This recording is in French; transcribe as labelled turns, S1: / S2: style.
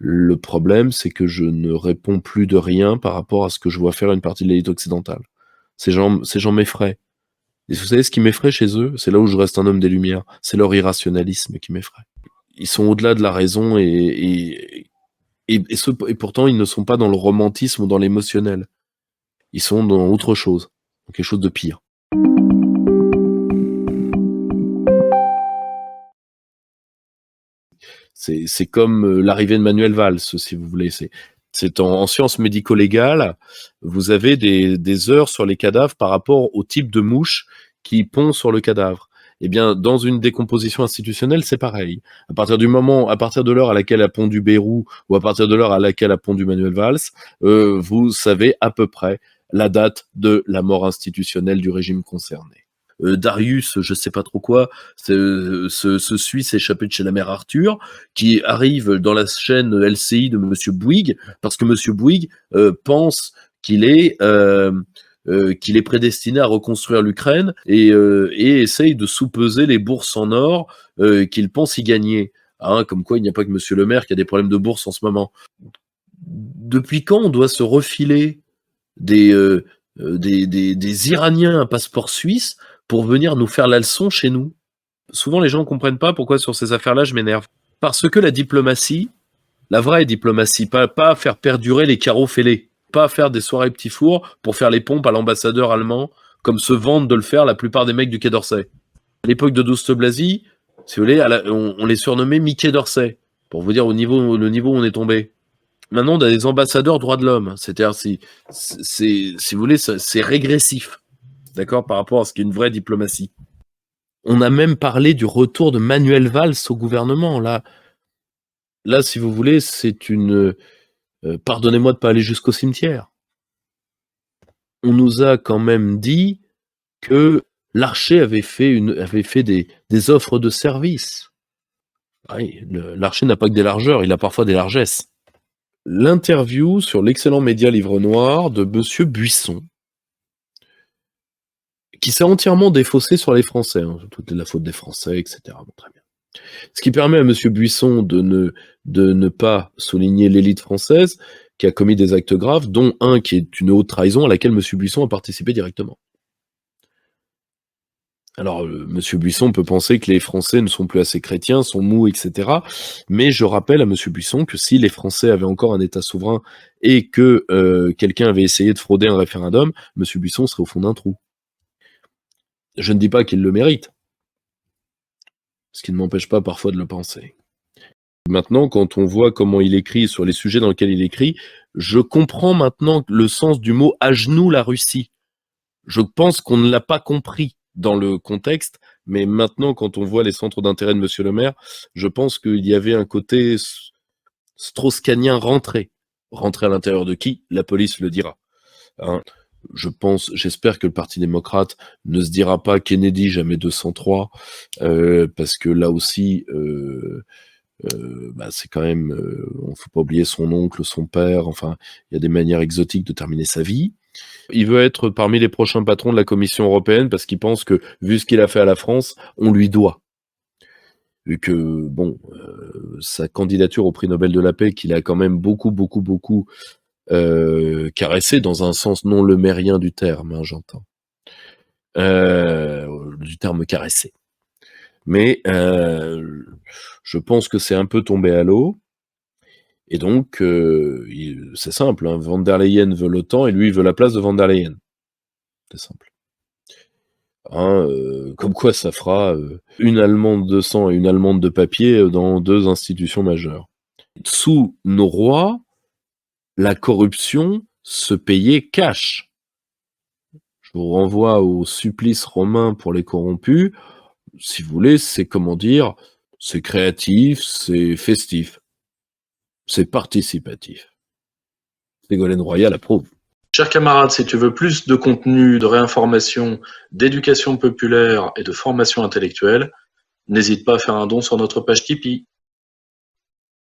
S1: Le problème, c'est que je ne réponds plus de rien par rapport à ce que je vois faire une partie de l'élite occidentale. Ces gens m'effraient. Et vous savez ce qui m'effraie chez eux? C'est là où je reste un homme des Lumières. C'est leur irrationalisme qui m'effraie. Ils sont au-delà de la raison et pourtant, ils ne sont pas dans le romantisme ou dans l'émotionnel. Ils sont dans autre chose, dans quelque chose de pire. C'est comme l'arrivée de Manuel Valls, si vous voulez. C'est en sciences médico-légales, vous avez des heures sur les cadavres par rapport au type de mouche qui pond sur le cadavre. Eh bien, dans une décomposition institutionnelle, c'est pareil. À partir de l'heure à laquelle a pondu Bayrou ou à partir de l'heure à laquelle a pondu Manuel Valls, vous savez à peu près la date de la mort institutionnelle du régime concerné. Darius, je sais pas trop quoi, ce Suisse échappé de chez la mère Arthur, qui arrive dans la chaîne LCI de Monsieur Bouygues, parce que Monsieur Bouygues pense qu'il est prédestiné à reconstruire l'Ukraine et essaye de sous-peser les bourses en or qu'il pense y gagner. Hein, comme quoi, il n'y a pas que Monsieur le maire qui a des problèmes de bourse en ce moment. Depuis quand on doit se refiler des Iraniens à passeport suisse pour venir nous faire la leçon chez nous? Souvent, les gens ne comprennent pas pourquoi sur ces affaires-là, je m'énerve. Parce que la diplomatie, la vraie diplomatie, pas faire perdurer les carreaux fêlés, pas faire des soirées petits fours pour faire les pompes à l'ambassadeur allemand, comme se vantent de le faire la plupart des mecs du Quai d'Orsay. À l'époque de Douste Blazy, si vous voulez, on les surnommait Mickey d'Orsay, pour vous dire le niveau où on est tombé. Maintenant, on a des ambassadeurs droits de l'homme. C'est-à-dire, si vous voulez, c'est régressif, d'accord, par rapport à ce qu'est une vraie diplomatie. On a même parlé du retour de Manuel Valls au gouvernement. Là, si vous voulez, c'est une... pardonnez-moi de ne pas aller jusqu'au cimetière. On nous a quand même dit que Larcher avait fait des offres de service. Oui, Larcher n'a pas que des largeurs, il a parfois des largesses. L'interview sur l'excellent média Livre Noir de Monsieur Buisson, qui s'est entièrement défaussé sur les Français, hein, toute la faute des Français, etc. Bon, très bien. Ce qui permet à Monsieur Buisson de ne pas souligner l'élite française qui a commis des actes graves, dont un qui est une haute trahison à laquelle Monsieur Buisson a participé directement. Alors, Monsieur Buisson peut penser que les Français ne sont plus assez chrétiens, sont mous, etc. Mais je rappelle à Monsieur Buisson que si les Français avaient encore un État souverain et que quelqu'un avait essayé de frauder un référendum, Monsieur Buisson serait au fond d'un trou. Je ne dis pas qu'il le mérite, ce qui ne m'empêche pas parfois de le penser. Maintenant, quand on voit comment il écrit sur les sujets dans lesquels il écrit, je comprends maintenant le sens du mot « à genoux la Russie ». Je pense qu'on ne l'a pas compris dans le contexte, mais maintenant, quand on voit les centres d'intérêt de Monsieur le maire, je pense qu'il y avait un côté strauss-kahnien rentré. Rentré à l'intérieur de qui? La police le dira. Hein, j'espère que le Parti démocrate ne se dira pas Kennedy, jamais 203, parce que là aussi, c'est quand même, on ne faut pas oublier son oncle, son père, enfin, il y a des manières exotiques de terminer sa vie. Il veut être parmi les prochains patrons de la Commission européenne parce qu'il pense que, vu ce qu'il a fait à la France, on lui doit. Vu que, bon, sa candidature au prix Nobel de la paix, qu'il a quand même beaucoup caressé, dans un sens non lemérien du terme, hein, j'entends. Du terme caressé. Mais je pense que c'est un peu tombé à l'eau. Et donc, c'est simple, hein, Van der Leyen veut l'OTAN et lui, il veut la place de Van der Leyen. C'est simple. Hein, comme quoi ça fera une Allemande de sang et une Allemande de papier dans deux institutions majeures. Sous nos rois, la corruption se payait cash. Je vous renvoie au supplice romain pour les corrompus. Si vous voulez, c'est comment dire, c'est créatif, c'est festif, c'est participatif. Ségolène Royal approuve.
S2: Chers camarades, si tu veux plus de contenu, de réinformation, d'éducation populaire et de formation intellectuelle, n'hésite pas à faire un don sur notre page Tipeee.